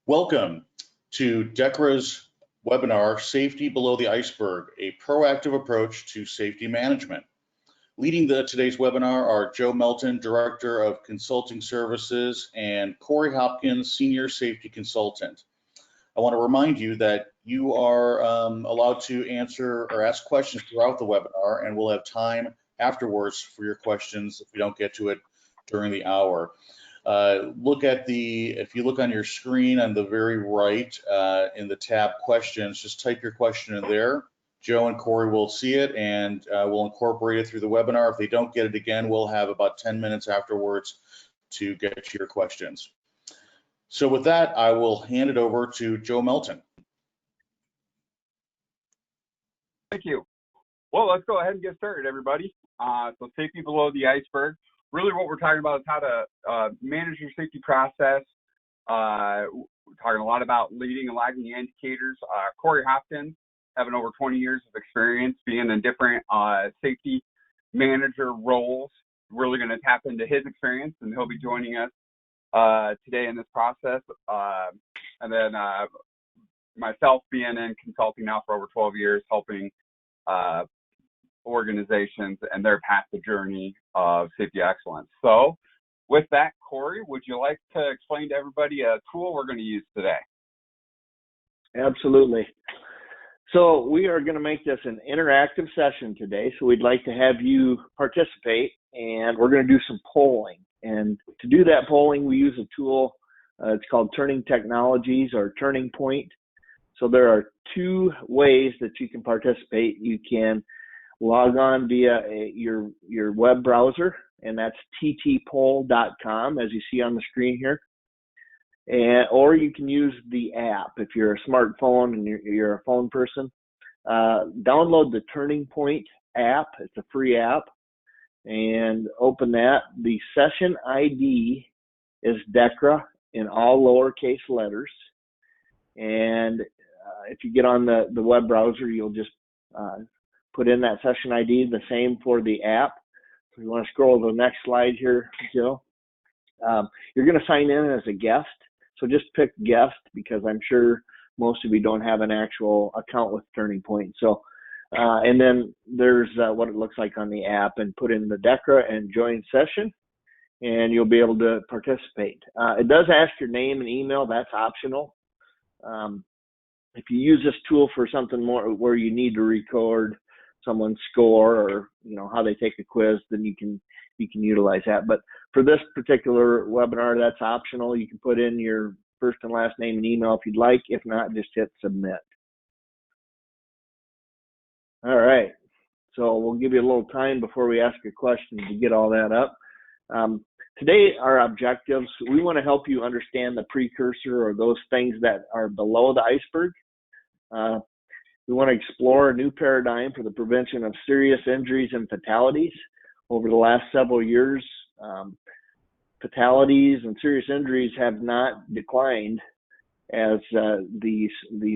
Welcome to DECRA's webinar, Safety Below the Iceberg, a proactive approach to safety management. Leading today's webinar are Joe Melton, Director of Consulting Services, and Corey Hopkins, Senior Safety Consultant. I want to remind you that you are allowed to answer or ask questions throughout the webinar, and we'll have time afterwards for your questions if we don't get to it during the hour. If you look on your screen on the very right in the tab questions, just type your question in there. Joe and Corey will see it and we'll incorporate it through the webinar. If they don't get it again, we'll have about 10 minutes afterwards to get to your questions. So with that, I will hand it over to Joe Melton. Thank you. Well, let's go ahead and get started, everybody. So safety below the iceberg. Really what we're talking about is how to manage your safety process. We're talking a lot about leading and lagging indicators. Corey Hopkins, having over 20 years of experience being in different safety manager roles, really going to tap into his experience, and he'll be joining us today in this process. And then myself being in consulting now for over 12 years, helping organizations and their path to journey of safety excellence. So with that, Corey, would you like to explain to everybody a tool we're going to use today? Absolutely. So we are going to make this an interactive session today. So we'd like to have you participate, and we're going to do some polling. And to do that polling, we use a tool. It's called Turning Technologies or Turning Point. So there are two ways that you can participate. You can log on via your web browser, and that's ttpoll.com, as you see on the screen here. Or you can use the app if you're a smartphone and you're a phone person. Download the Turning Point app. It's a free app, and open that. The session ID is DECRA in all lowercase letters. And if you get on the web browser, you'll just put in that session ID, the same for the app. So you want to scroll to the next slide here, Joe. You're going to sign in as a guest. So just pick guest, because I'm sure most of you don't have an actual account with Turning Point. So, and then there's what it looks like on the app, and put in the DECRA and join session, and you'll be able to participate. It does ask your name and email. That's optional. If you use this tool for something more where you need to record someone's score, or how they take a quiz, then you can utilize that. But for this particular webinar, that's optional. You can put in your first and last name and email if you'd like. If not, just hit submit. All right. So we'll give you a little time before we ask a question to get all that up. Today, our objectives, we want to help you understand the precursor, or those things that are below the iceberg. We want to explore a new paradigm for the prevention of serious injuries and fatalities. Over the last several years, fatalities and serious injuries have not declined as the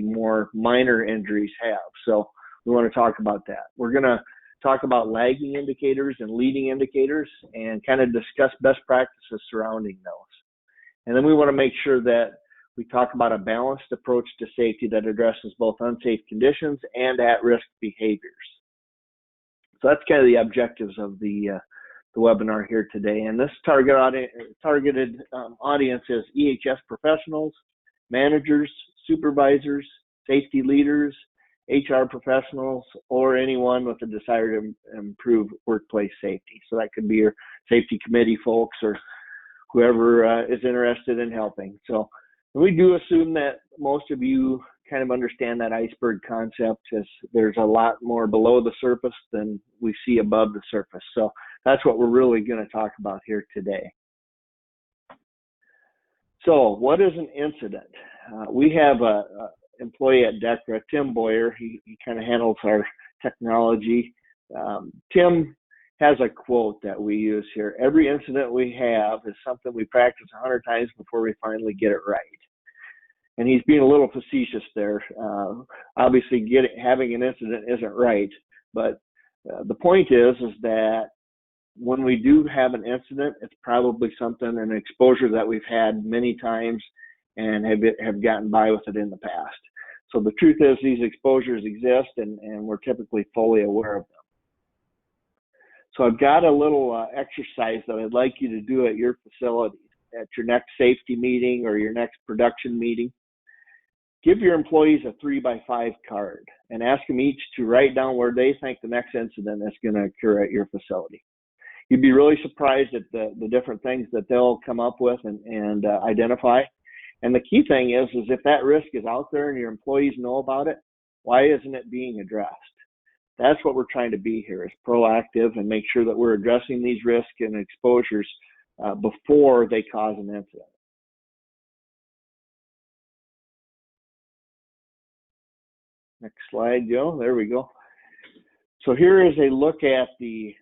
more minor injuries have. So we want to talk about that. We're going to talk about lagging indicators and leading indicators, and kind of discuss best practices surrounding those. And then we want to make sure that we talk about a balanced approach to safety that addresses both unsafe conditions and at-risk behaviors. So that's kind of the objectives of the webinar here today. And this targeted audience is EHS professionals, managers, supervisors, safety leaders, HR professionals, or anyone with a desire to improve workplace safety. So that could be your safety committee folks, or whoever is interested in helping. So we do assume that most of you kind of understand that iceberg concept, as there's a lot more below the surface than we see above the surface. So that's what we're really going to talk about here today. So what is an incident? We have a employee at DECRA, Tim Boyer. He kind of handles our technology. Tim has a quote that we use here. Every incident we have is something we practice 100 times before we finally get it right. And he's being a little facetious there. Obviously, having an incident isn't right, but the point is that when we do have an incident, it's probably an exposure that we've had many times, and have gotten by with it in the past. So the truth is these exposures exist, and we're typically fully aware of them. So I've got a little exercise that I'd like you to do at your facility, at your next safety meeting or your next production meeting. Give your employees a 3x5 card and ask them each to write down where they think the next incident is going to occur at your facility. You'd be really surprised at the different things that they'll come up with and identify. And the key thing is if that risk is out there and your employees know about it, why isn't it being addressed? That's what we're trying to be here, is proactive and make sure that we're addressing these risks and exposures before they cause an incident. Next slide, Joe. There we go. So here is a look at the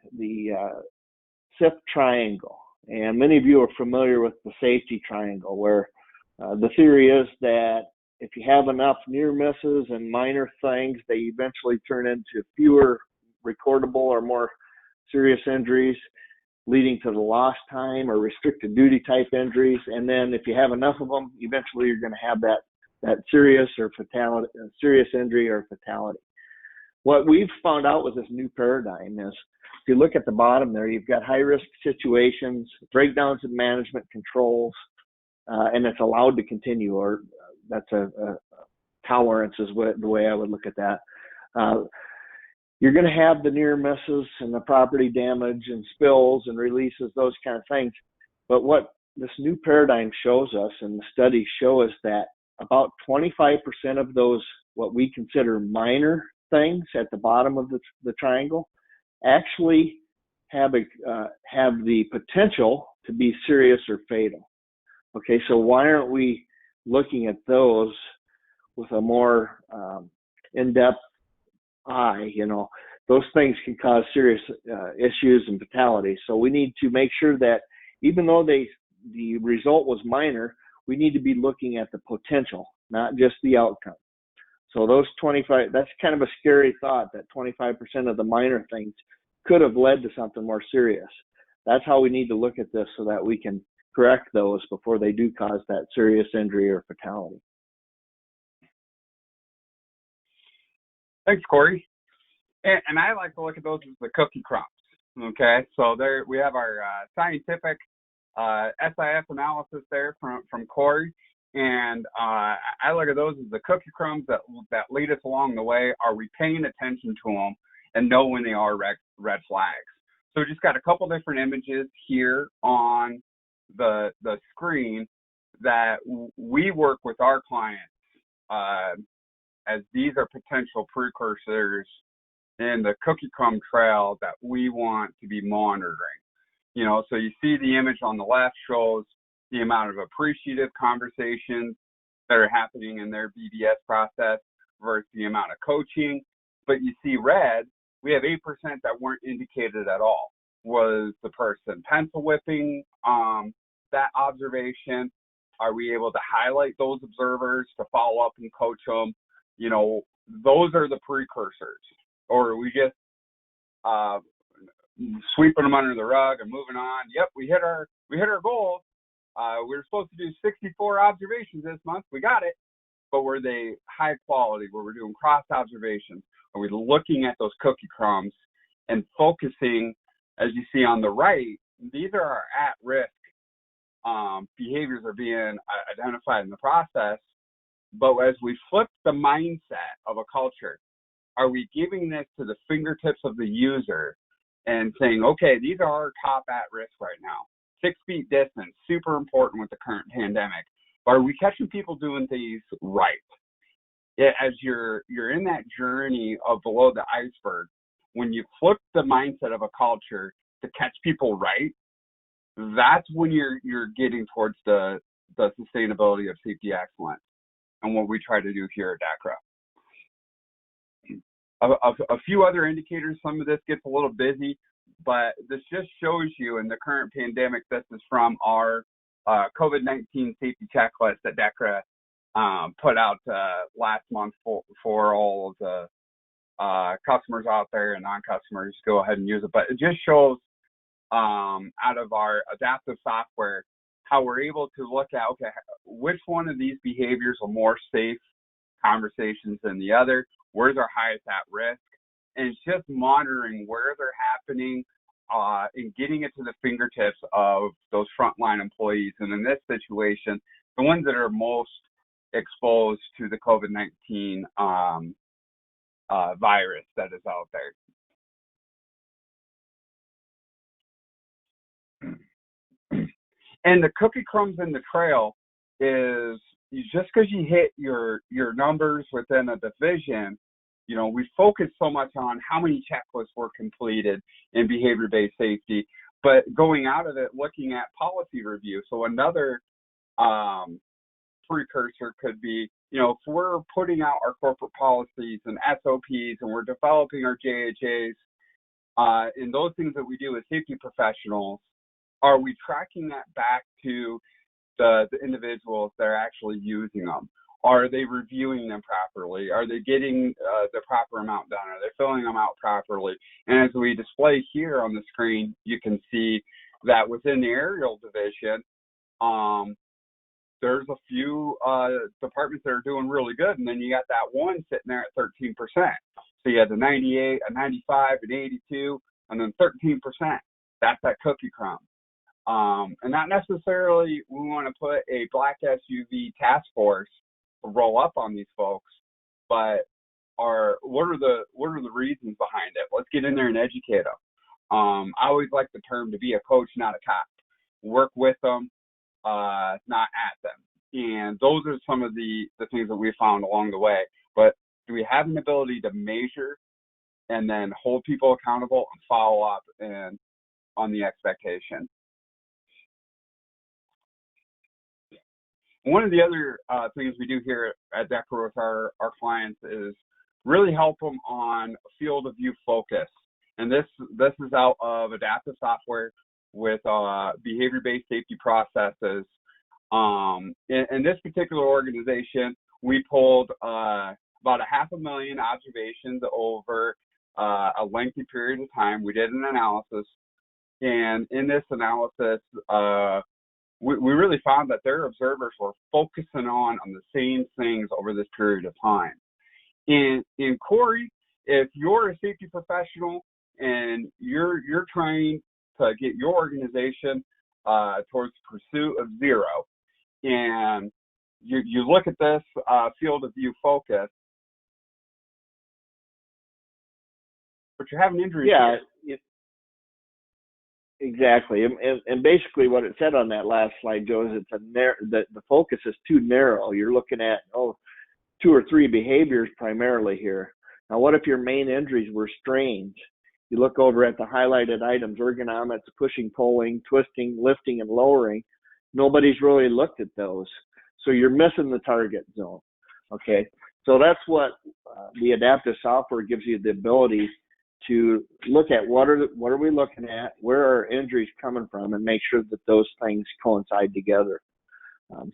SIP triangle. And many of you are familiar with the safety triangle, where the theory is that if you have enough near misses and minor things, they eventually turn into fewer recordable or more serious injuries, leading to the lost time or restricted duty type injuries. And then if you have enough of them, eventually you're going to have that serious or fatality, serious injury or fatality. What we've found out with this new paradigm is, if you look at the bottom there, you've got high risk situations, breakdowns in management controls, and it's allowed to continue, or that's a tolerance is the way I would look at that. You're going to have the near misses and the property damage and spills and releases, those kind of things. But what this new paradigm shows us, and the studies show us, that about 25% of those, what we consider minor things at the bottom of the triangle, actually have the potential to be serious or fatal. Okay, so why aren't we looking at those with a more in-depth eye? You know, those things can cause serious issues and fatalities. So we need to make sure that even though the result was minor, we need to be looking at the potential, not just the outcome. So those 25, that's kind of a scary thought, that 25% of the minor things could have led to something more serious. That's how we need to look at this, so that we can correct those before they do cause that serious injury or fatality. Thanks, Corey. And I like to look at those as the cookie crumbs. Okay, so there we have our scientific SIF analysis there from Corey, and I look at those as the cookie crumbs that lead us along the way. Are we paying attention to them and know when they are red flags? So we just got a couple different images here on the screen that we work with our clients as these are potential precursors in the cookie crumb trail that we want to be monitoring. You know, so you see the image on the left shows the amount of appreciative conversations that are happening in their BBS process versus the amount of coaching. But you see red, we have 8% that weren't indicated at all. Was the person pencil whipping that observation? Are we able to highlight those observers to follow up and coach them? You know, those are the precursors. Or are we just sweeping them under the rug and moving on? Yep, we hit our goals. We were supposed to do 64 observations this month. We got it. But were they high quality? Were we doing cross observations? Are we looking at those cookie crumbs and focusing, as you see on the right, these are our at-risk behaviors are being identified in the process. But as we flip the mindset of a culture, are we giving this to the fingertips of the user and saying, okay, these are our top at-risk right now. 6 feet distance, super important with the current pandemic. But are we catching people doing things right? As you're in that journey of below the iceberg, when you flip the mindset of a culture to catch people right, that's when you're getting towards the sustainability of safety excellence and what we try to do here at DACRA. A few other indicators, some of this gets a little busy, but this just shows you in the current pandemic, this is from our COVID-19 safety checklist that DACRA put out last month for all of the customers out there and non-customers. Go ahead and use it. But it just shows out of our adaptive software how we're able to look at, okay, which one of these behaviors are more safe conversations than the other, where's our highest at risk, and it's just monitoring where they're happening and getting it to the fingertips of those frontline employees. And in this situation, the ones that are most exposed to the COVID-19 virus that is out there. And the cookie crumbs in the trail is just because you hit your numbers within a division, you know, we focus so much on how many checklists were completed in behavior-based safety, but going out of it, looking at policy review. So another precursor could be, you know, if we're putting out our corporate policies and SOPs and we're developing our JHAs and those things that we do as safety professionals, are we tracking that back to the individuals that are actually using them? Are they reviewing them properly? Are they getting the proper amount done? Are they filling them out properly? And as we display here on the screen, you can see that within the aerial division, there's a few departments that are doing really good, and then you got that one sitting there at 13%. So you had the 98, a 95, an 82, and then 13%. That's that cookie crumb. And not necessarily we want to put a black SUV task force to roll up on these folks, but what are the reasons behind it? Let's get in there and educate them. I always like the term to be a coach, not a cop. Work with them, not at them. And those are some of the things that we found along the way. But do we have an ability to measure and then hold people accountable and follow up and on the expectation? One of the other things we do here at DECRA with our clients is really help them on field of view focus. And this is out of adaptive software with behavior-based safety processes. In this particular organization, we pulled about 500,000 observations over a lengthy period of time. We did an analysis, and in this analysis, we really found that their observers were focusing on the same things over this period of time. In Corey, if you're a safety professional and you're trying to get your organization towards the pursuit of zero, and you look at this field of view focus, but you're having injuries. Yeah, exactly. And basically what it said on that last slide, Joe, is the focus is too narrow. You're looking at 2 or 3 behaviors primarily here. Now, what if your main injuries were strains? You look over at the highlighted items: ergonomics, pushing, pulling, twisting, lifting, and lowering. Nobody's really looked at those. So you're missing the target zone. Okay. So that's what the adaptive software gives you the ability to look at. What are we looking at? Where are injuries coming from? And make sure that those things coincide together.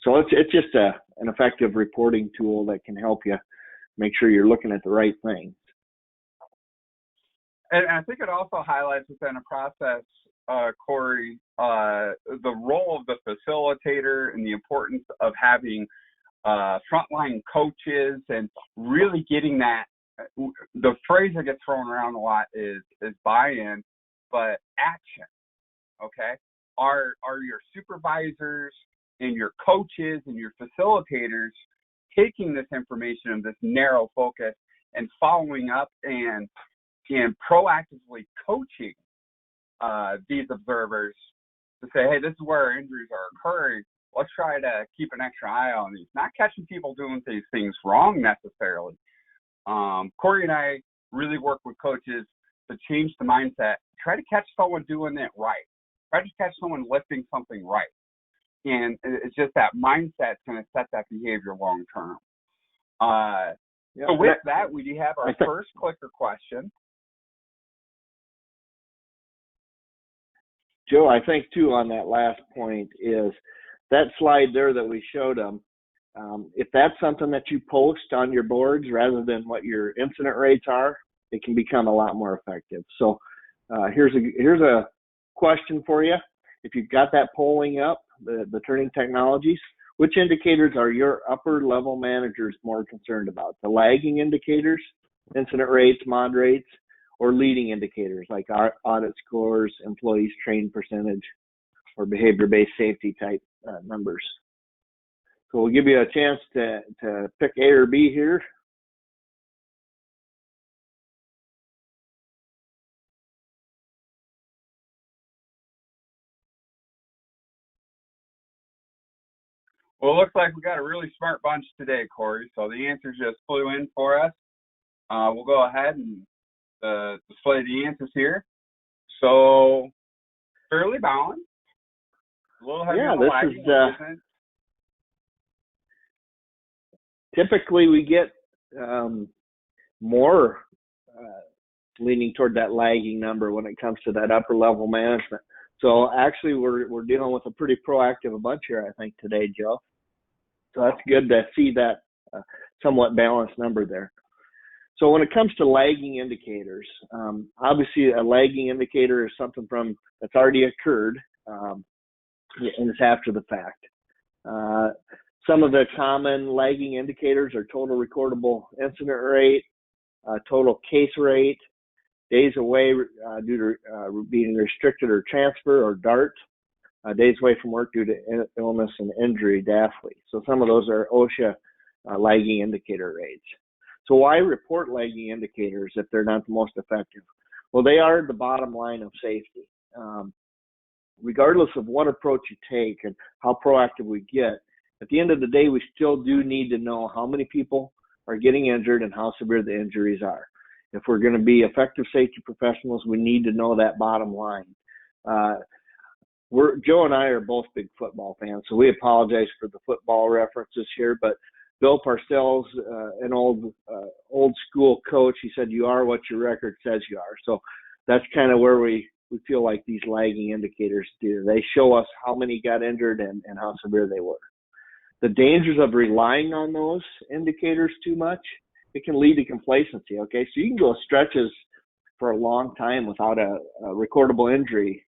So it's just an effective reporting tool that can help you make sure you're looking at the right things. And I think it also highlights within a process, Corey, the role of the facilitator and the importance of having frontline coaches and really getting that. The phrase that gets thrown around a lot is buy-in, but action. Okay, are your supervisors and your coaches and your facilitators taking this information and this narrow focus and following up and proactively coaching these observers to say, hey, this is where our injuries are occurring. Let's try to keep an extra eye on these. Not catching people doing these things wrong necessarily. Corey and I really work with coaches to change the mindset. Try to catch someone doing it right. Try to catch someone lifting something right. And it's just that mindset's going to set that behavior long term. So with that, we do have our first clicker question. Joe, I think too on that last point is that slide there that we showed them. If that's something that you post on your boards rather than what your incident rates are, it can become a lot more effective. So here's a question for you. If you've got that polling up, the turning technologies. Which indicators are your upper level managers more concerned about? The lagging indicators, incident rates, mod rates, or leading indicators like audit scores, employees trained percentage, or behavior-based safety type numbers? So we'll give you a chance to pick A or B here. Well, it looks like we got a really smart bunch today, Corey. So the answers just flew in for us. We'll go ahead and display the answers here. So fairly balanced. A little heavier on the lagging. Typically we get more leaning toward that lagging number when it comes to that upper level management. So actually we're dealing with a pretty proactive bunch here, I think, today, Joe. So that's good to see that somewhat balanced number there. So when it comes to lagging indicators, obviously a lagging indicator is something that's already occurred, and it's after the fact. Some of the common lagging indicators are total recordable incident rate, total case rate, days away due to being restricted or transfer or DART, days away from work due to illness and injury, DAFLE. So some of those are OSHA lagging indicator rates. So why report lagging indicators if they're not the most effective? Well, they are the bottom line of safety. Regardless of what approach you take and how proactive we get, at the end of the day, we still do need to know how many people are getting injured and how severe the injuries are. If we're going to be effective safety professionals, we need to know that bottom line. Joe and I are both big football fans, so we apologize for the football references here, but Bill Parcells, an old school coach, he said, "You are what your record says you are." So that's kind of where we feel like these lagging indicators do. They show us how many got injured and how severe they were. The dangers of relying on those indicators too much, it can lead to complacency, okay? So you can go stretches for a long time without a recordable injury,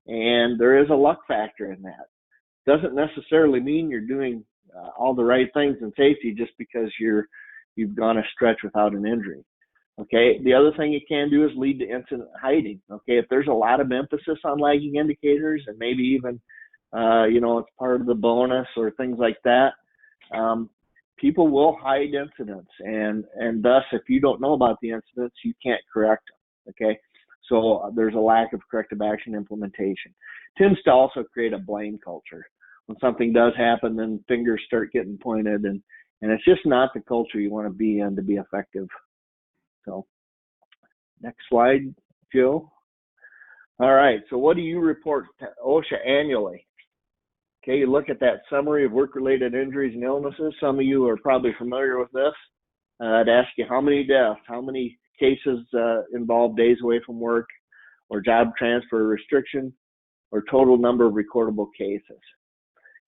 and there is a luck factor in that. Doesn't necessarily mean you're doing all the right things in safety just because you've gone a stretch without an injury. Okay, the other thing it can do is lead to incident hiding. Okay, if there's a lot of emphasis on lagging indicators and maybe even, it's part of the bonus or things like that, people will hide incidents, and thus, if you don't know about the incidents, you can't correct them. Okay, so there's a lack of corrective action implementation. Tends to also create a blame culture. When something does happen, then fingers start getting pointed, and it's just not the culture you want to be in to be effective. So next slide, Joe. All right, so what do you report to OSHA annually? Okay, you look at that summary of work-related injuries and illnesses. Some of you are probably familiar with this. I'd ask you how many deaths, how many cases involve days away from work or job transfer restriction or total number of recordable cases.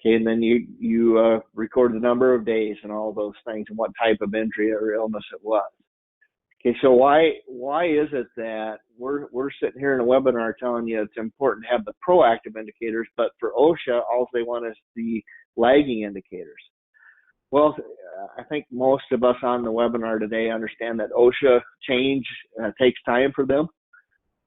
Okay, and then you record the number of days and all those things and what type of injury or illness it was. Okay, so why is it that we're sitting here in a webinar telling you it's important to have the proactive indicators, but for OSHA, all they want is the lagging indicators? Well, I think most of us on the webinar today understand that OSHA change takes time for them,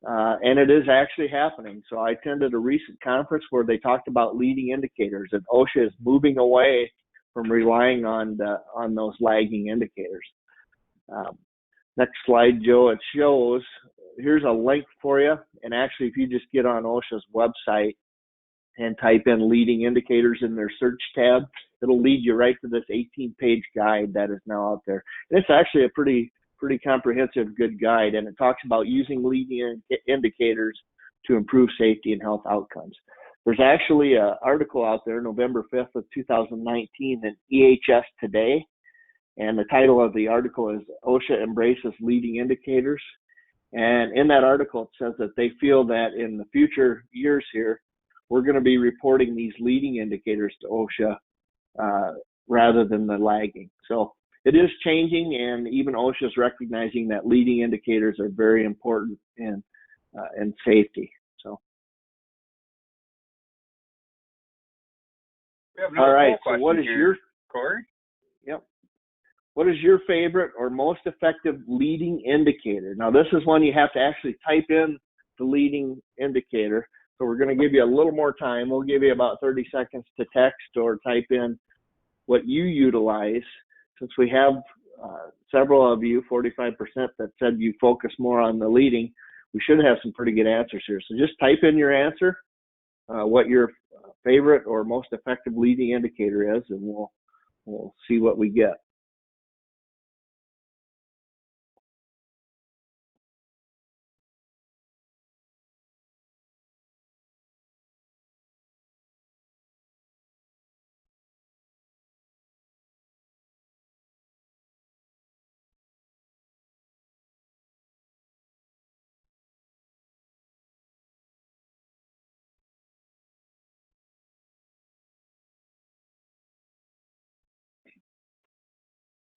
and it is actually happening. So I attended a recent conference where they talked about leading indicators, and OSHA is moving away from relying on those lagging indicators. Next slide, Joe, it shows, here's a link for you. And actually, if you just get on OSHA's website and type in leading indicators in their search tab, it'll lead you right to this 18-page guide that is now out there. And it's actually a pretty comprehensive, good guide. And it talks about using leading indicators to improve safety and health outcomes. There's actually an article out there, November 5th of 2019 in EHS Today. And the title of the article is OSHA Embraces Leading Indicators. And in that article, it says that they feel that in the future years here, we're going to be reporting these leading indicators to OSHA rather than the lagging. So it is changing, and even OSHA is recognizing that leading indicators are very important in safety. So We have All another right. poll So what question is here, your Corey? Yep. What is your favorite or most effective leading indicator? Now, this is one you have to actually type in the leading indicator. So we're going to give you a little more time. We'll give you about 30 seconds to text or type in what you utilize. Since we have several of you, 45%, that said you focus more on the leading, we should have some pretty good answers here. So just type in your answer, what your favorite or most effective leading indicator is, and we'll see what we get.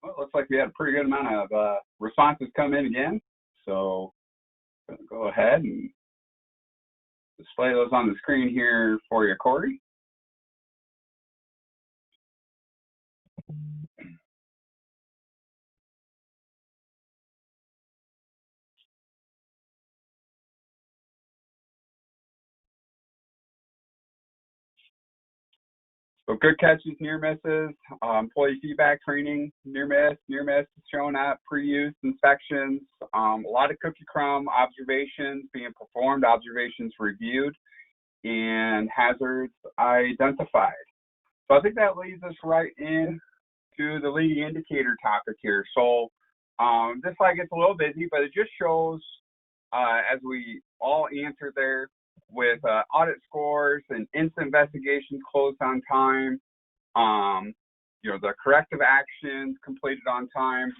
Well, it looks like we had a pretty good amount of responses come in again. So I'm going to go ahead and display those on the screen here for you, Corey. So good catches, near misses, employee feedback training, near miss is showing up, pre-use inspections, a lot of cookie crumb observations being performed, observations reviewed, and hazards identified. So I think that leads us right in to the leading indicator topic here. So this slide gets a little busy, but it just shows, as we all answered there, with audit scores and instant investigation closed on time, the corrective actions completed on time,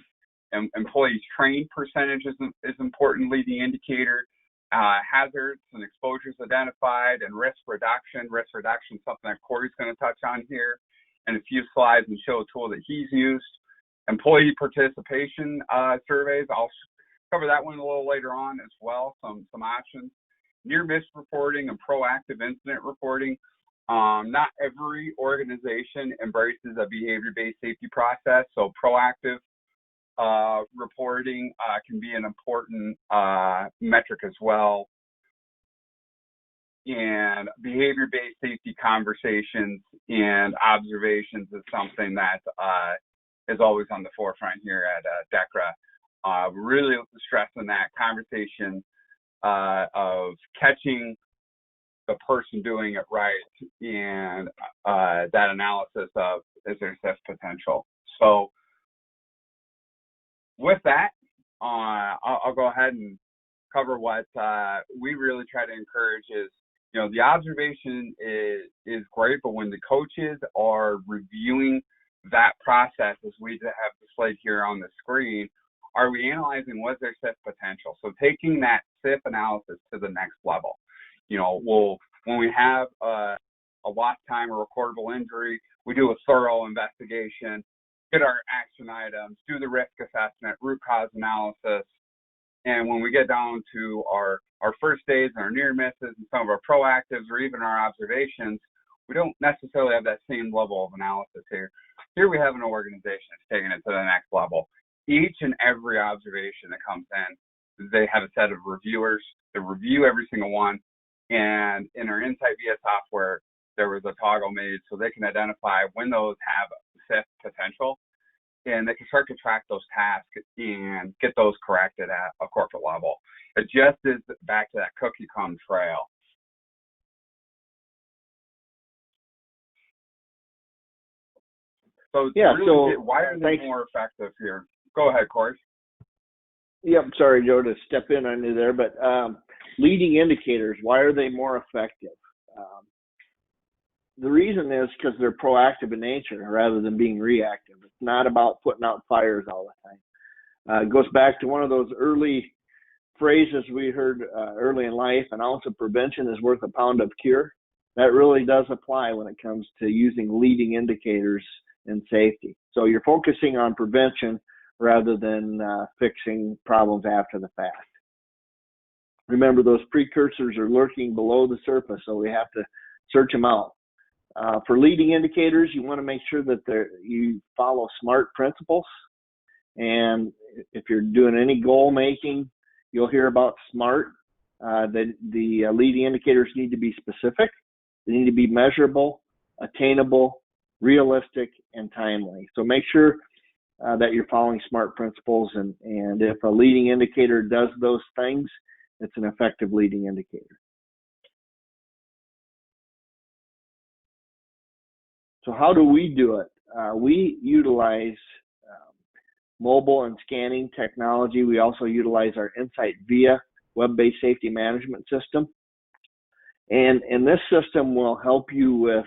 and employees trained percentage is important leading indicator, hazards and exposures identified, and risk reduction. Risk reduction is something that Corey's going to touch on here in a few slides and show a tool that he's used. Employee participation surveys, I'll cover that one a little later on as well, some options. Near miss reporting and proactive incident reporting. Not every organization embraces a behavior-based safety process, so proactive reporting can be an important metric as well. And behavior-based safety conversations and observations is something that is always on the forefront here at DECRA. Really stressing that conversation of catching the person doing it right and that analysis of is there success potential. So with that, I'll go ahead and cover what we really try to encourage is, the observation is great, but when the coaches are reviewing that process, as we have displayed here on the screen, are we analyzing what's their SIF potential? So taking that SIF analysis to the next level. When we have a lost time or recordable injury, we do a thorough investigation, get our action items, do the risk assessment, root cause analysis, and when we get down to our first aids and our near misses and some of our proactives or even our observations, we don't necessarily have that same level of analysis here. Here we have an organization that's taking it to the next level. Each and every observation that comes in, they have a set of reviewers that review every single one. And in our Insight via software, there was a toggle made so they can identify when those have SIF potential, and they can start to track those tasks and get those corrected at a corporate level. It just is back to that cookie crumb trail. So why are they more effective here? Go ahead, Corey. Yep, sorry, Joe, to step in on you there, but leading indicators, why are they more effective? The reason is because they're proactive in nature rather than being reactive. It's not about putting out fires all the time. It goes back to one of those early phrases we heard early in life, an ounce of prevention is worth a pound of cure. That really does apply when it comes to using leading indicators in safety. So you're focusing on prevention rather than fixing problems after the fact. Remember, those precursors are lurking below the surface, so we have to search them out. For leading indicators, you want to make sure that you follow SMART principles. And if you're doing any goal making, you'll hear about SMART. The leading indicators need to be specific. They need to be measurable, attainable, realistic, and timely. So make sure that you're following SMART principles. And if a leading indicator does those things, it's an effective leading indicator. So how do we do it? We utilize mobile and scanning technology. We also utilize our Insight VIA web-based safety management system. And this system will help you with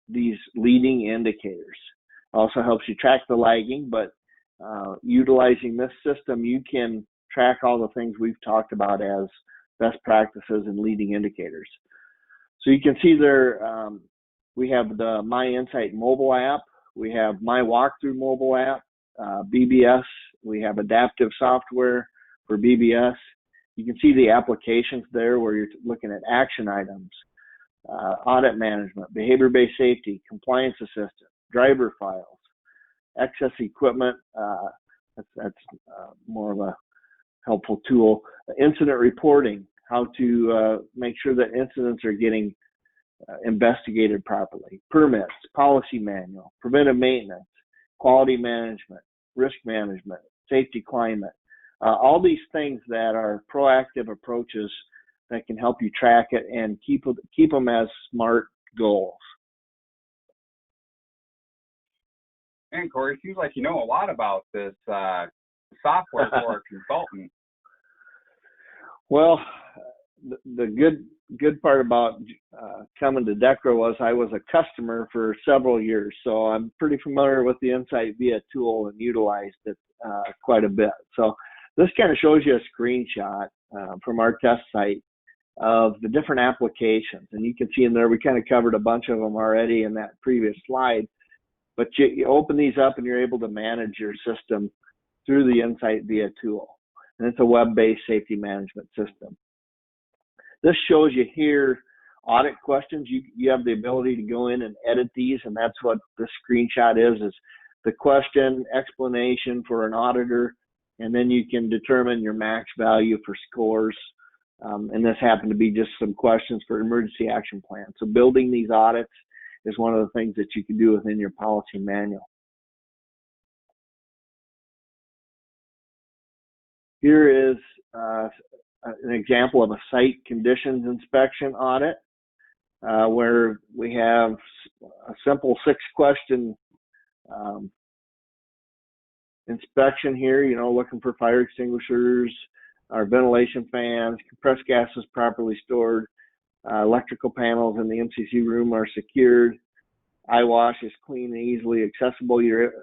these leading indicators. Also helps you track the lagging, but utilizing this system, you can track all the things we've talked about as best practices and leading indicators. So you can see there, we have the My Insight mobile app. We have My Walkthrough mobile app, BBS. We have adaptive software for BBS. You can see the applications there where you're looking at action items, audit management, behavior-based safety, compliance assistant, driver files, excess equipment. That's more of a helpful tool. Incident reporting, how to make sure that incidents are getting investigated properly. Permits, policy manual, preventive maintenance, quality management, risk management, safety climate. All these things that are proactive approaches that can help you track it and keep them as SMART goals. And Corey, it seems like you know a lot about this software for a consultant. Well, the good part about coming to DECRA was I was a customer for several years, so I'm pretty familiar with the Insight VIA tool and utilized it quite a bit. So this kind of shows you a screenshot from our test site of the different applications, and you can see in there we kind of covered a bunch of them already in that previous slide. But you open these up and you're able to manage your system through the Insight VIA tool, and it's a web-based safety management system. This shows you here audit questions. You have the ability to go in and edit these, and that's what the screenshot is the question, explanation for an auditor, and then you can determine your max value for scores. And this happened to be just some questions for emergency action plan. So building these audits is one of the things that you can do within your policy manual. Here is an example of a site conditions inspection audit where we have a simple 6-question inspection here, looking for fire extinguishers, our ventilation fans, compressed gases properly stored, electrical panels in the MCC room are secured, eye wash is clean and easily accessible. You're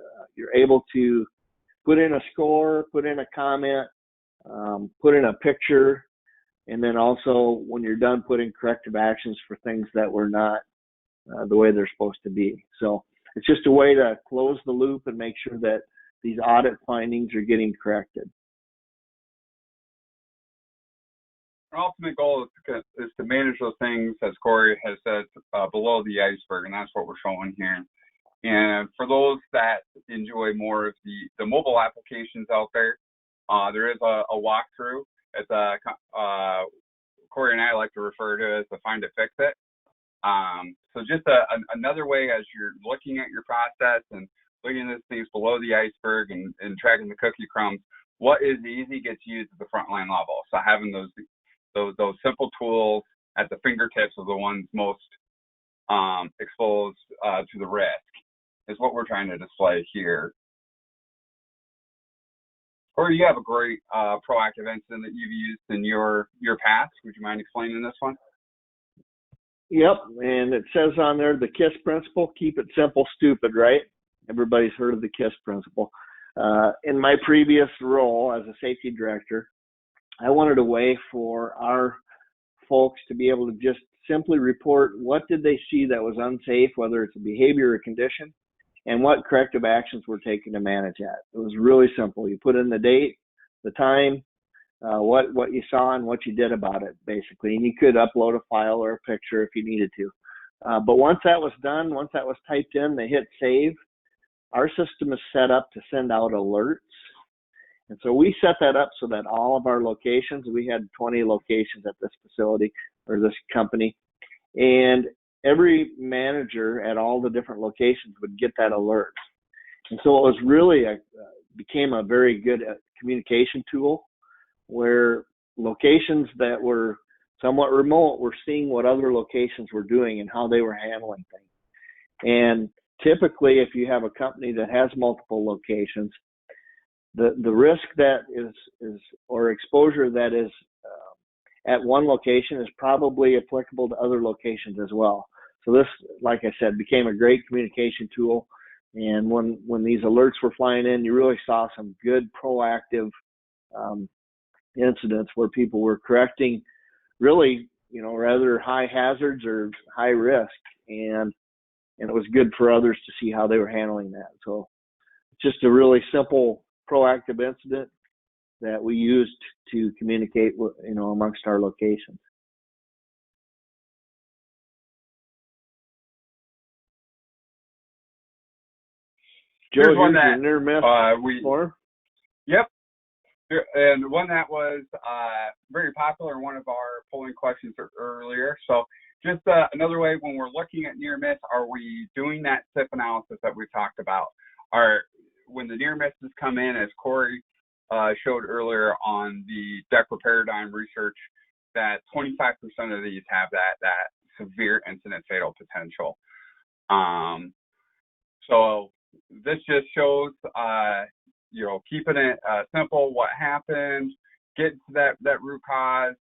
able to put in a score, put in a comment, put in a picture, and then also when you're done, put in corrective actions for things that were not the way they're supposed to be. So it's just a way to close the loop and make sure that these audit findings are getting corrected. Our ultimate goal is to manage those things, as Corey has said, below the iceberg, and that's what we're showing here. And for those that enjoy more of the mobile applications out there, there is a walkthrough. It's Corey and I like to refer to it as the find it, fix it. So just another way as you're looking at your process and looking at things below the iceberg and tracking the cookie crumbs, what is easy gets used at the frontline level. So having those simple tools at the fingertips of the ones most exposed to the risk is what we're trying to display here. Or you have a great proactive incident that you've used in your past. Would you mind explaining this one? Yep, and it says on there the KISS principle, keep it simple, stupid, right? Everybody's heard of the KISS principle. In my previous role as a safety director, I wanted a way for our folks to be able to just simply report what did they see that was unsafe, whether it's a behavior or condition, and what corrective actions were taken to manage that. It was really simple. You put in the date, the time, what you saw and what you did about it, basically. And you could upload a file or a picture if you needed to. But once that was done, once that was typed in, they hit save. Our system is set up to send out alerts. And so we set that up so that all of our locations, we had 20 locations at this facility or this company, and every manager at all the different locations would get that alert. And so it was really became a very good communication tool where locations that were somewhat remote were seeing what other locations were doing and how they were handling things. And typically, if you have a company that has multiple locations, the risk that is or exposure that is at one location is probably applicable to other locations as well. So this, like I said, became a great communication tool. And when these alerts were flying in, you really saw some good proactive incidents where people were correcting really, rather high hazards or high risk, and it was good for others to see how they were handling that. So just a really simple proactive incident that we used to communicate, amongst our locations. Joe, Here's one here's that your near miss for. Yep. And one that was very popular in one of our polling questions earlier. So just another way, when we're looking at near miss, are we doing that SIP analysis that we talked about? When the near misses come in, as Corey showed earlier on the DECRA paradigm research, that 25% of these have that severe incident fatal potential. So this just shows, keeping it simple, what happened, getting to that root cause,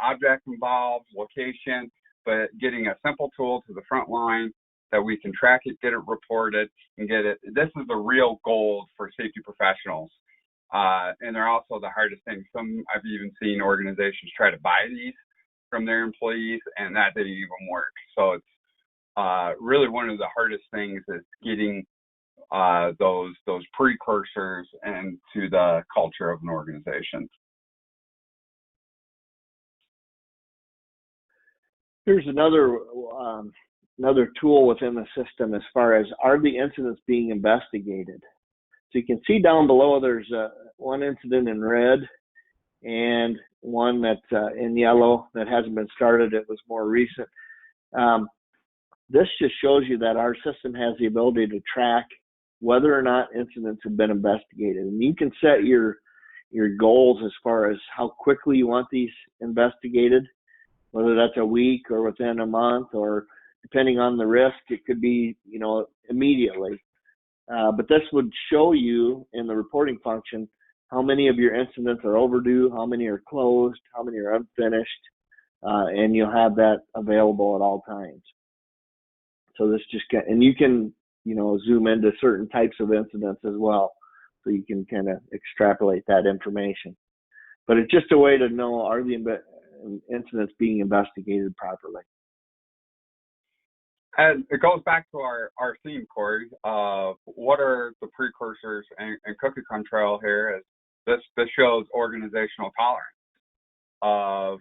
object involved, location, but getting a simple tool to the front line that we can track it, get it reported, and get it. This is the real gold for safety professionals. And they're also the hardest thing. I've even seen organizations try to buy these from their employees, and that didn't even work. So it's really one of the hardest things is getting those precursors into the culture of an organization. Here's another tool within the system as far as, are the incidents being investigated? So you can see down below there's one incident in red and one that's in yellow that hasn't been started. It was more recent. This just shows you that our system has the ability to track whether or not incidents have been investigated. And you can set your goals as far as how quickly you want these investigated, whether that's a week or within a month, or depending on the risk, it could be, immediately. But this would show you in the reporting function how many of your incidents are overdue, how many are closed, how many are unfinished, and you'll have that available at all times. So this and you can, zoom into certain types of incidents as well, so you can kind of extrapolate that information. But it's just a way to know, are the incidents being investigated properly? And it goes back to our theme, Corey, of what are the precursors and cookie control here is this shows organizational tolerance of,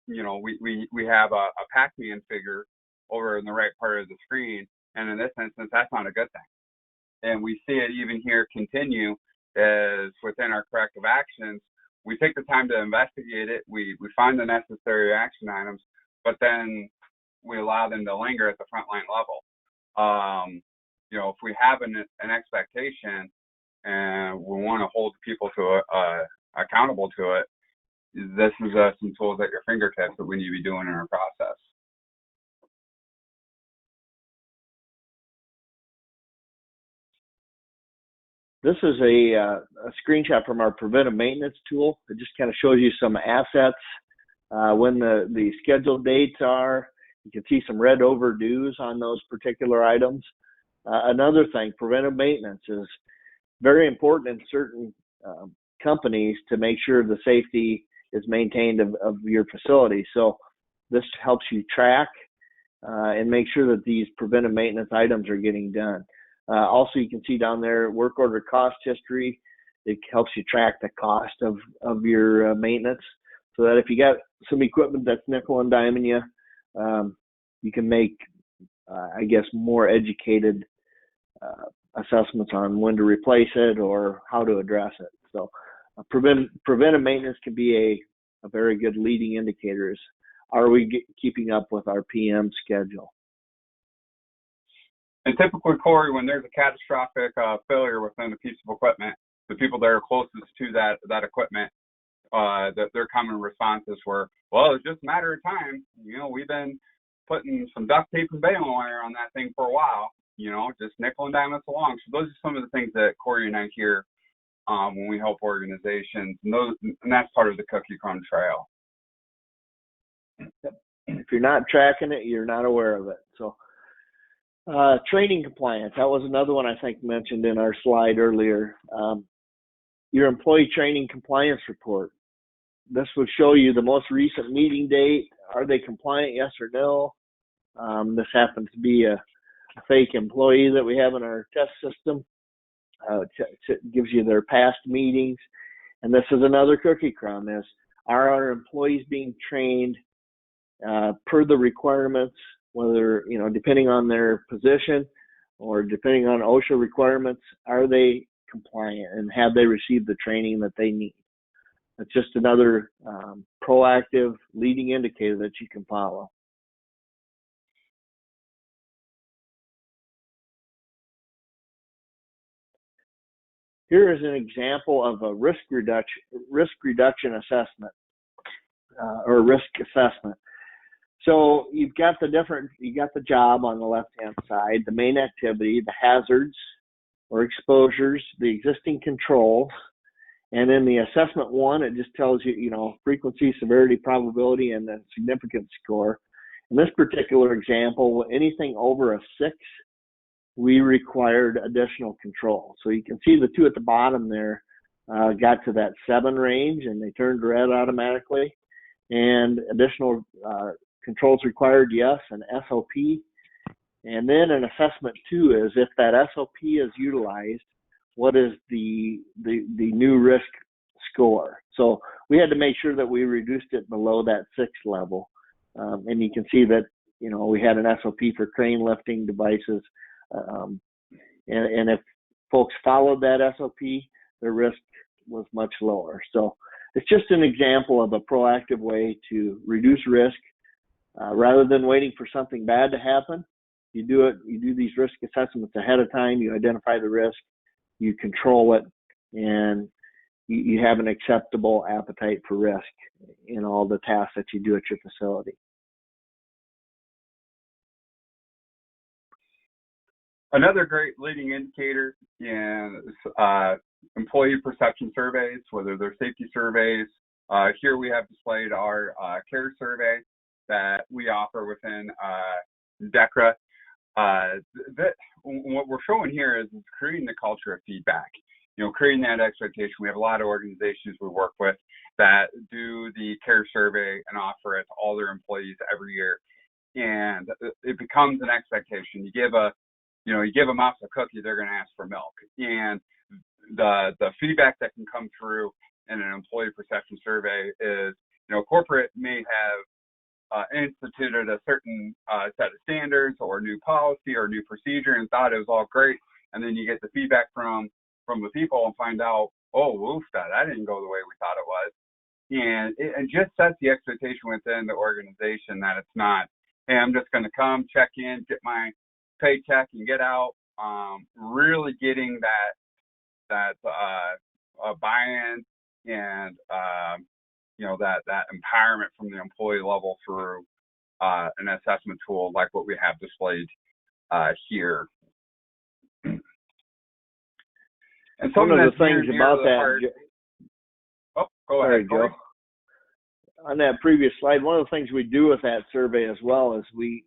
we have a Pac-Man figure over in the right part of the screen, and in this instance, that's not a good thing. And we see it even here continue as within our corrective actions. We take the time to investigate it. We find the necessary action items, but then we allow them to linger at the frontline level. If we have an expectation and we want to hold people to accountable to it, this is some tools at your fingertips that we need to be doing in our process. This is a screenshot from our preventive maintenance tool. It just kind of shows you some assets, when the scheduled dates are. You can see some red overdues on those particular items. Another thing, preventive maintenance is very important in certain companies to make sure the safety is maintained of your facility. So this helps you track and make sure that these preventive maintenance items are getting done. Also, you can see down there work order cost history. It helps you track the cost of your maintenance, so that if you got some equipment that's nickel and diming you, you can make I guess, more educated assessments on when to replace it or how to address it. So preventive maintenance can be a very good leading indicator. Are we keeping up with our PM schedule? And typically, Corey, when there's a catastrophic failure within a piece of equipment, the people that are closest to that equipment, their common responses were, well, it's just a matter of time. We've been putting some duct tape and baling wire on that thing for a while, just nickel and dime us along. So those are some of the things that Corey and I hear when we help organizations, and that's part of the cookie crumb trail. If you're not tracking it, you're not aware of it. So training compliance, that was another one I think mentioned in our slide earlier. Your employee training compliance report. This would show you the most recent meeting date. Are they compliant, yes or no? This happens to be a fake employee that we have in our test system. It gives you their past meetings. And this is another cookie crumb, is are our employees being trained per the requirements, whether, depending on their position or depending on OSHA requirements, are they compliant and have they received the training that they need? It's just another proactive leading indicator that you can follow. Here is an example of a risk reduction assessment or risk assessment. So you've got the job on the left-hand side, the main activity, the hazards or exposures, the existing controls, and in the assessment one, it just tells you, frequency, severity, probability, and the significance score. In this particular example, anything over a 6, we required additional control. So you can see the two at the bottom there got to that 7 range, and they turned red automatically. And additional controls required, yes, an SOP. And then an assessment 2 is if that SOP is utilized, what is the new risk score? So we had to make sure that we reduced it below that 6 level. And you can see that, we had an SOP for crane lifting devices. And if folks followed that SOP, their risk was much lower. So it's just an example of a proactive way to reduce risk. Rather than waiting for something bad to happen, you do these risk assessments ahead of time, you identify the risk, you control it, and you have an acceptable appetite for risk in all the tasks that you do at your facility. Another great leading indicator is employee perception surveys, whether they're safety surveys. Here we have displayed our CARE survey that we offer within DECRA. What we're showing here is creating the culture of feedback, creating that expectation. We have a lot of organizations we work with that do the CARE survey and offer it to all their employees every year. And it becomes an expectation. You give a mouse a cookie, they're going to ask for milk. And the feedback that can come through in an employee perception survey is, corporate may have instituted a certain set of standards or new policy or new procedure and thought it was all great. And then you get the feedback from the people and find out, oh, oof, that didn't go the way we thought it was. And it just sets the expectation within the organization that it's not, hey, I'm just going to come, check in, get my paycheck and get out. Really getting that buy-in and that empowerment from the employee level through an assessment tool like what we have displayed here. And some one of the things about that. Go ahead, Joe. On that previous slide, one of the things we do with that survey as well is we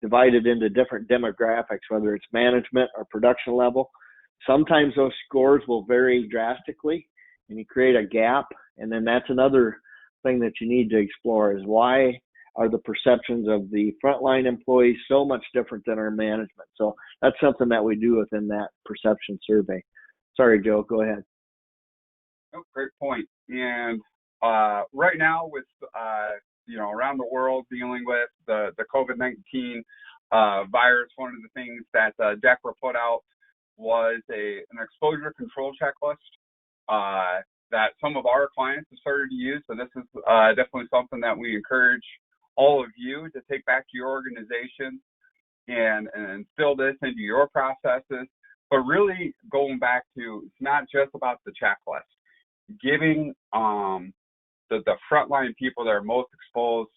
divide it into different demographics, whether it's management or production level. Sometimes those scores will vary drastically, and you create a gap. And then that's another thing that you need to explore is why are the perceptions of the frontline employees so much different than our management? So that's something that we do within that perception survey. Sorry, Joe, go ahead. Oh, great point. And right now with, around the world dealing with the COVID-19 virus, one of the things that DECRA put out was an exposure control checklist that some of our clients have started to use. So this is definitely something that we encourage all of you to take back to your organization and instill this into your processes. But really going back to, it's not just about the checklist. Giving the frontline people that are most exposed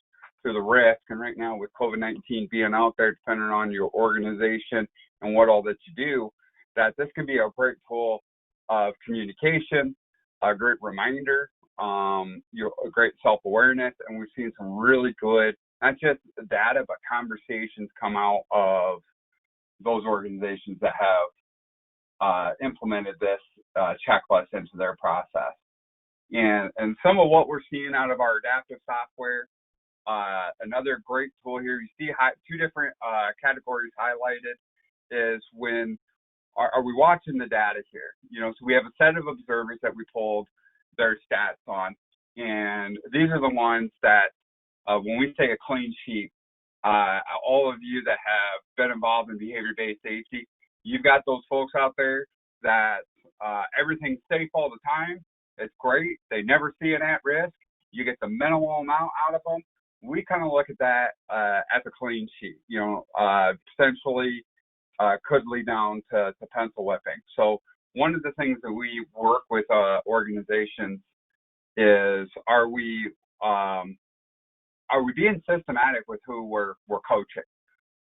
to the risk, and right now with COVID-19 being out there, depending on your organization and what all that you do, that this can be a great tool of communication, a great reminder, a great self-awareness, and we've seen some really good, not just data, but conversations come out of those organizations that have implemented this checklist into their process. And some of what we're seeing out of our adaptive software, another great tool here, you see two different categories highlighted, is when are we watching the data here? So we have a set of observers that we pulled their stats on, and these are the ones that when we take a clean sheet, all of you that have been involved in behavior-based safety, you've got those folks out there that everything's safe all the time. It's great. They never see an at risk. You get the minimal amount out of them. We kind of look at that as a clean sheet, potentially could lead down to pencil whipping. So one of the things that we work with organizations is, are we being systematic with who we're coaching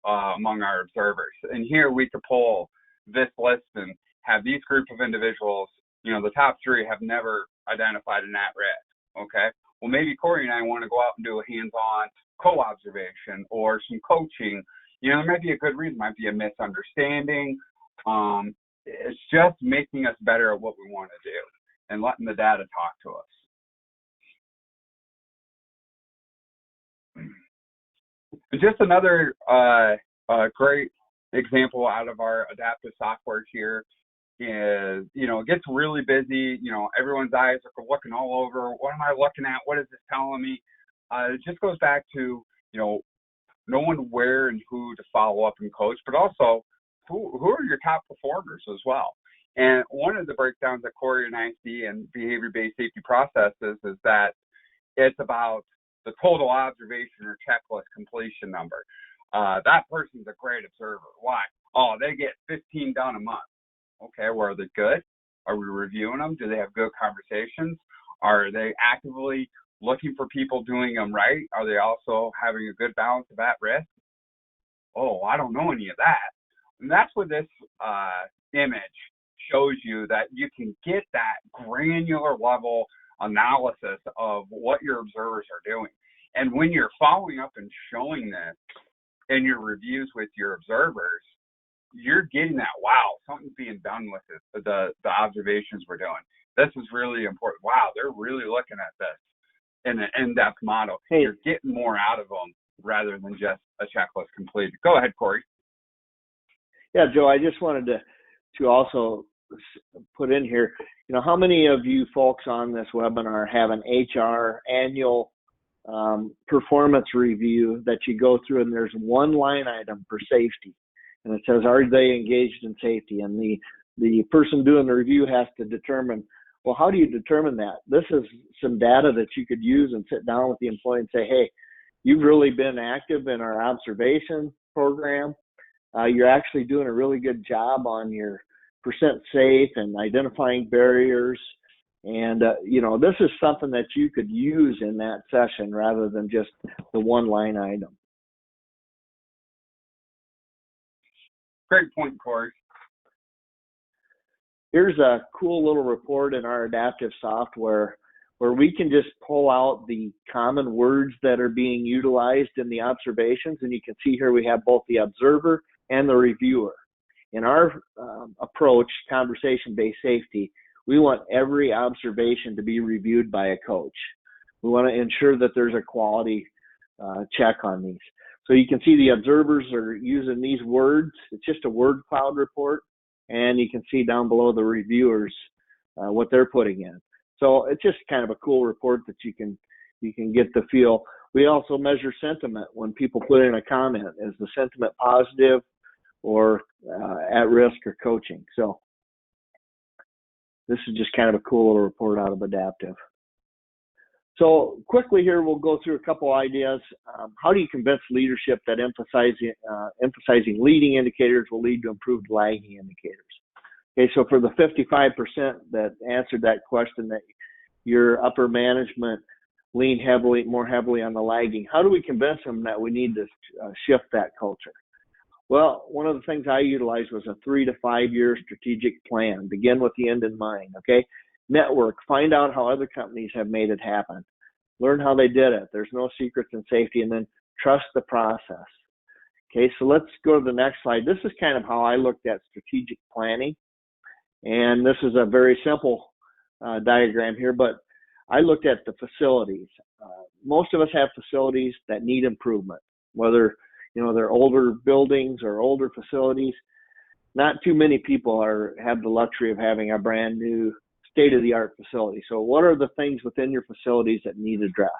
among our observers? And here we could pull this list and have these group of individuals, the top three have never identified an at-risk, okay? Well, maybe Corey and I want to go out and do a hands-on co-observation or some coaching. There might be a good reason, might be a misunderstanding. It's just making us better at what we want to do and letting the data talk to us. And just another great example out of our adaptive software here is, it gets really busy. Everyone's eyes are looking all over. What am I looking at? What is this telling me? It just goes back to, knowing where and who to follow up and coach, but also who are your top performers as well. And one of the breakdowns that Corey and I see in behavior-based safety processes is that it's about the total observation or checklist completion number. That person's a great observer. Why? Oh, they get 15 done a month. Okay, well, are they good? Are we reviewing them? Do they have good conversations? Are they actively looking for people doing them right? Are they also having a good balance of at-risk? Oh, I don't know any of that. And that's what this image shows you, that you can get that granular level analysis of what your observers are doing. And when you're following up and showing this in your reviews with your observers, you're getting that, wow, something's being done with it, the observations we're doing. This is really important. Wow, they're really looking at this in an in-depth model. Hey, you're getting more out of them rather than just a checklist completed. Go ahead, Corey. Yeah, Joe, I just wanted to also put in here, how many of you folks on this webinar have an HR annual performance review that you go through, and there's one line item for safety, and it says, are they engaged in safety? And the person doing the review has to determine, well, how do you determine that? This is some data that you could use and sit down with the employee and say, hey, you've really been active in our observation program. You're actually doing a really good job on your percent safe and identifying barriers. And, this is something that you could use in that session rather than just the one line item. Great point, Corey. Here's a cool little report in our adaptive software where we can just pull out the common words that are being utilized in the observations. And you can see here we have both the observer and the reviewer. In our approach, conversation-based safety, we want every observation to be reviewed by a coach. We want to ensure that there's a quality check on these. So you can see the observers are using these words. It's just a word cloud report. And you can see down below the reviewers what they're putting in. So it's just kind of a cool report that you can get the feel. We also measure sentiment when people put in a comment. Is the sentiment positive or at risk or coaching? So this is just kind of a cool little report out of Adaptive. So quickly here, we'll go through a couple ideas. How do you convince leadership that emphasizing leading indicators will lead to improved lagging indicators? Okay, so for the 55% that answered that question, that your upper management lean more heavily on the lagging, how do we convince them that we need to shift that culture? Well, one of the things I utilized was a 3 to 5 year strategic plan. Begin with the end in mind, okay? Network, find out how other companies have made it happen. Learn how they did it. There's no secrets in safety, and then trust the process. Okay, so let's go to the next slide. This is kind of how I looked at strategic planning. And this is a very simple diagram here, but I looked at the facilities. Most of us have facilities that need improvement, whether they're older buildings or older facilities. Not too many people have the luxury of having a brand new state-of-the-art facility. So what are the things within your facilities that need addressed?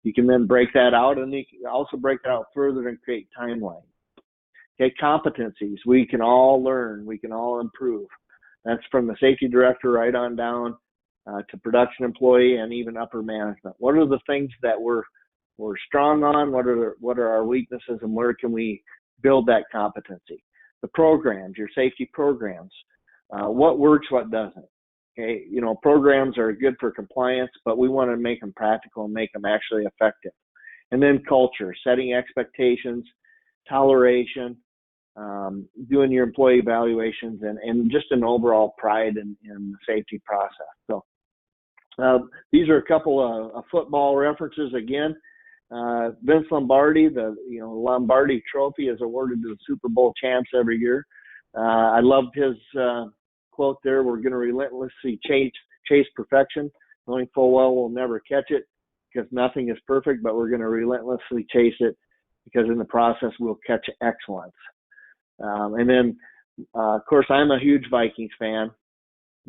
You can then break that out, and you can also break that out further and create timelines. Okay, competencies. We can all learn. We can all improve. That's from the safety director right on down to production employee and even upper management. What are the things that we're strong on? What are our weaknesses, and where can we build that competency? The programs, your safety programs. What works, what doesn't. Okay, programs are good for compliance, but we want to make them practical and make them actually effective. And then culture, setting expectations, toleration, doing your employee evaluations, and just an overall pride in the safety process. So these are a couple of football references again. Vince Lombardi, the Lombardi Trophy is awarded to the Super Bowl champs every year. I loved his quote there. We're going to relentlessly chase perfection, knowing full well we'll never catch it because nothing is perfect, but we're going to relentlessly chase it because in the process we'll catch excellence. And then, of course, I'm a huge Vikings fan,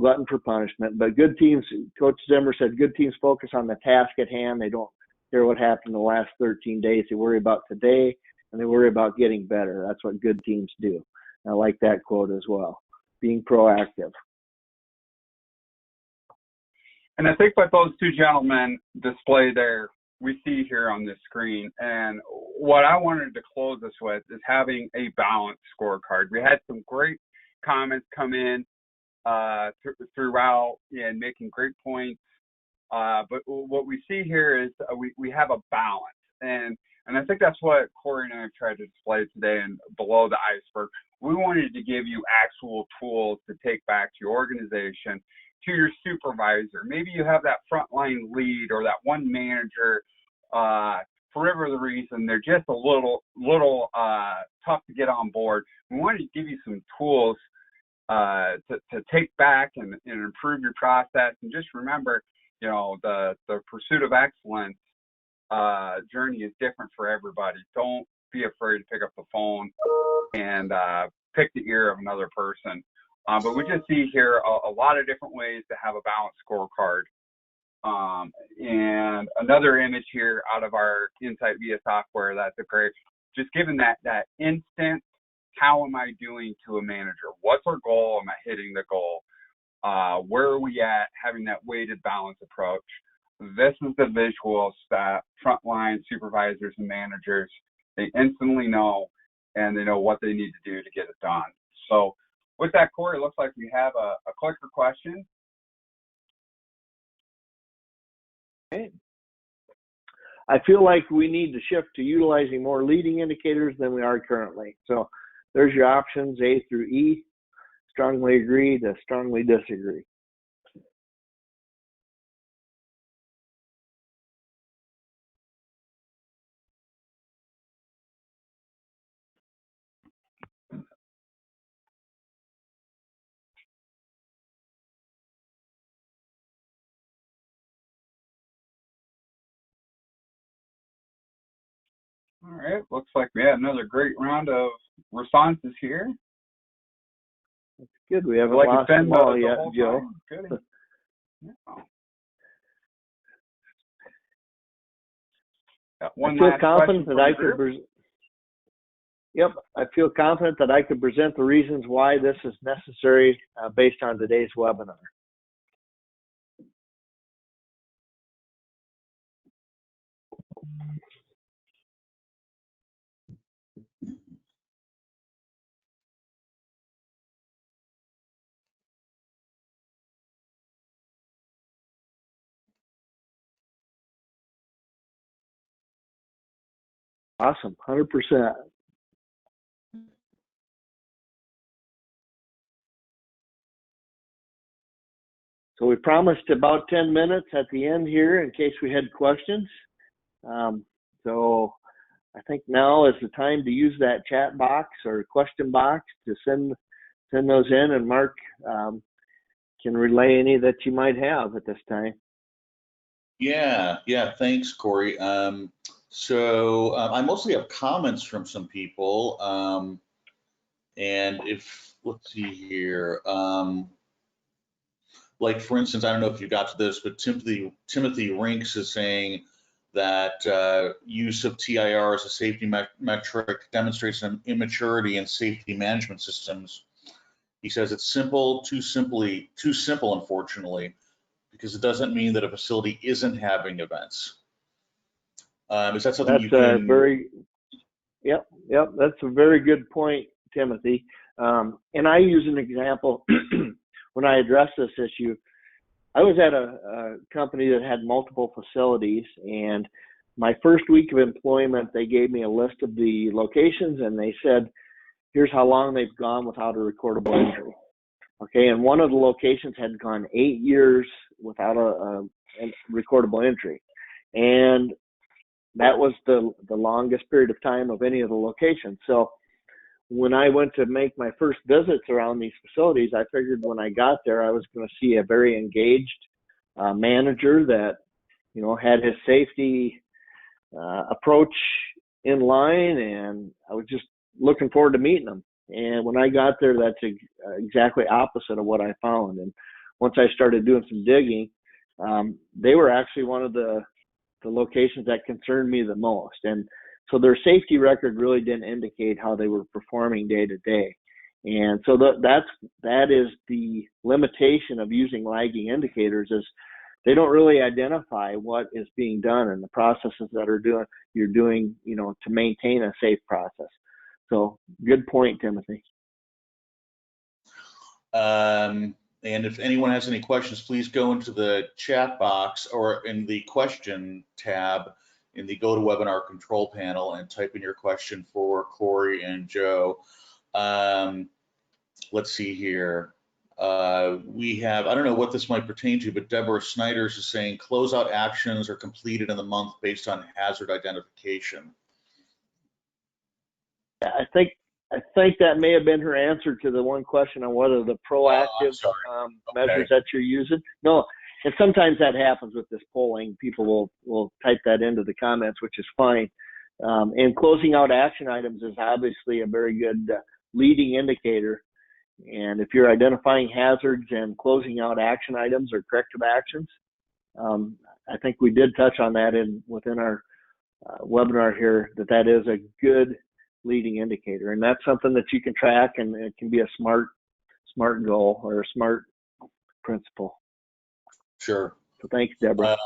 glutton for punishment, but good teams, Coach Zimmer said, good teams focus on the task at hand. They don't care what happened the last 13 days. They worry about today, and they worry about getting better. That's what good teams do. I like that quote as well, being proactive. And I think what those two gentlemen display there, we see here on this screen. And what I wanted to close this with is having a balanced scorecard. We had some great comments come in throughout and making great points. But what we see here is we have a balance. And I think that's what Corey and I have tried to display today and below the iceberg. We wanted to give you actual tools to take back to your organization, to your supervisor. Maybe you have that frontline lead or that one manager, for whatever the reason, they're just a little tough to get on board. We wanted to give you some tools to take back and improve your process. And just remember, the pursuit of excellence journey is different for everybody. Don't be afraid to pick up the phone and pick the ear of another person. But we just see here a lot of different ways to have a balanced scorecard. And another image here out of our Insight via software, that's a great, just given that instant, how am I doing to a manager? What's our goal? Am I hitting the goal? Where are we at? Having that weighted balance approach. This is the visuals that frontline supervisors and managers, they instantly know, and they know what they need to do to get it done. So with that, Corey, it looks like we have a clicker question. Okay. I feel like we need to shift to utilizing more leading indicators than we are currently. So there's your options, A through E. Strongly agree to strongly disagree. All right, looks like we had another great round of responses here. That's good. We haven't lost them all yet, Joe. Good. Yeah. One I feel last confident question that I from the could. group. Yep, I feel confident that I could present the reasons why this is necessary based on today's webinar. Awesome, 100%. So we promised about 10 minutes at the end here in case we had questions. So I think now is the time to use that chat box or question box to send those in, and Mark can relay any that you might have at this time. Yeah, thanks, Corey. So I mostly have comments from some people. And let's see here. Like, for instance, I don't know if you got to this, but Timothy Rinks is saying that use of TIR as a safety metric demonstrates an immaturity in safety management systems. He says it's too simple, unfortunately, because it doesn't mean that a facility isn't having events. Is that something That's you can? Yep, that's a very good point, Timothy. And I use an example when I address this issue. I was at a company that had multiple facilities, and my first week of employment, they gave me a list of the locations, and they said, here's how long they've gone without a recordable injury. Okay, and one of the locations had gone 8 years without a recordable injury. And that was the longest period of time of any of the locations. So when I went to make my first visits around these facilities, I figured when I got there, I was going to see a very engaged manager that, had his safety approach in line, and I was just looking forward to meeting him. And when I got there, that's exactly opposite of what I found. And once I started doing some digging, they were actually one of the locations that concerned me the most. And so their safety record really didn't indicate how they were performing day to day. And so that is the limitation of using lagging indicators, is they don't really identify what is being done and the processes that you're doing, to maintain a safe process. So good point, Timothy. And if anyone has any questions, please go into the chat box or in the question tab in the GoToWebinar control panel and type in your question for Corey and Joe. Let's see here. We have, I don't know what this might pertain to, but Deborah Snyders is saying closeout actions are completed in the month based on hazard identification. I think that may have been her answer to the one question on whether the proactive measures that you're using. No, and sometimes that happens with this polling. People will type that into the comments, which is fine. And closing out action items is obviously a very good leading indicator. And if you're identifying hazards and closing out action items or corrective actions, I think we did touch on that within our webinar here, that is a good leading indicator, and that's something that you can track, and it can be a smart goal or a smart principle. Sure. So thanks, Deborah.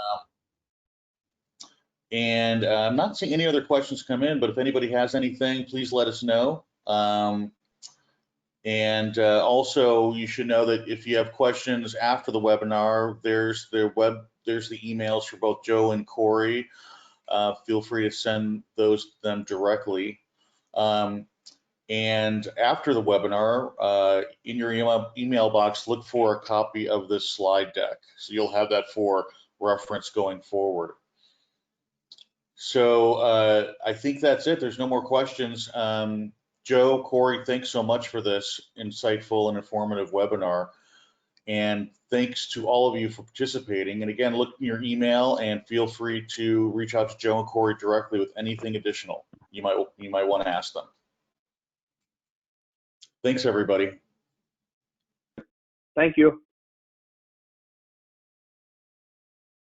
And I'm not seeing any other questions come in, but if anybody has anything, please let us know. And also, you should know that if you have questions after the webinar, there's the emails for both Joe and Corey. Feel free to send them directly. And after the webinar, in your email box, look for a copy of this slide deck. So you'll have that for reference going forward. So I think that's it. There's no more questions. Joe, Corey, thanks so much for this insightful and informative webinar. And thanks to all of you for participating. And again, look in your email and feel free to reach out to Joe and Corey directly with anything additional you might want to ask them. Thanks, everybody. Thank you.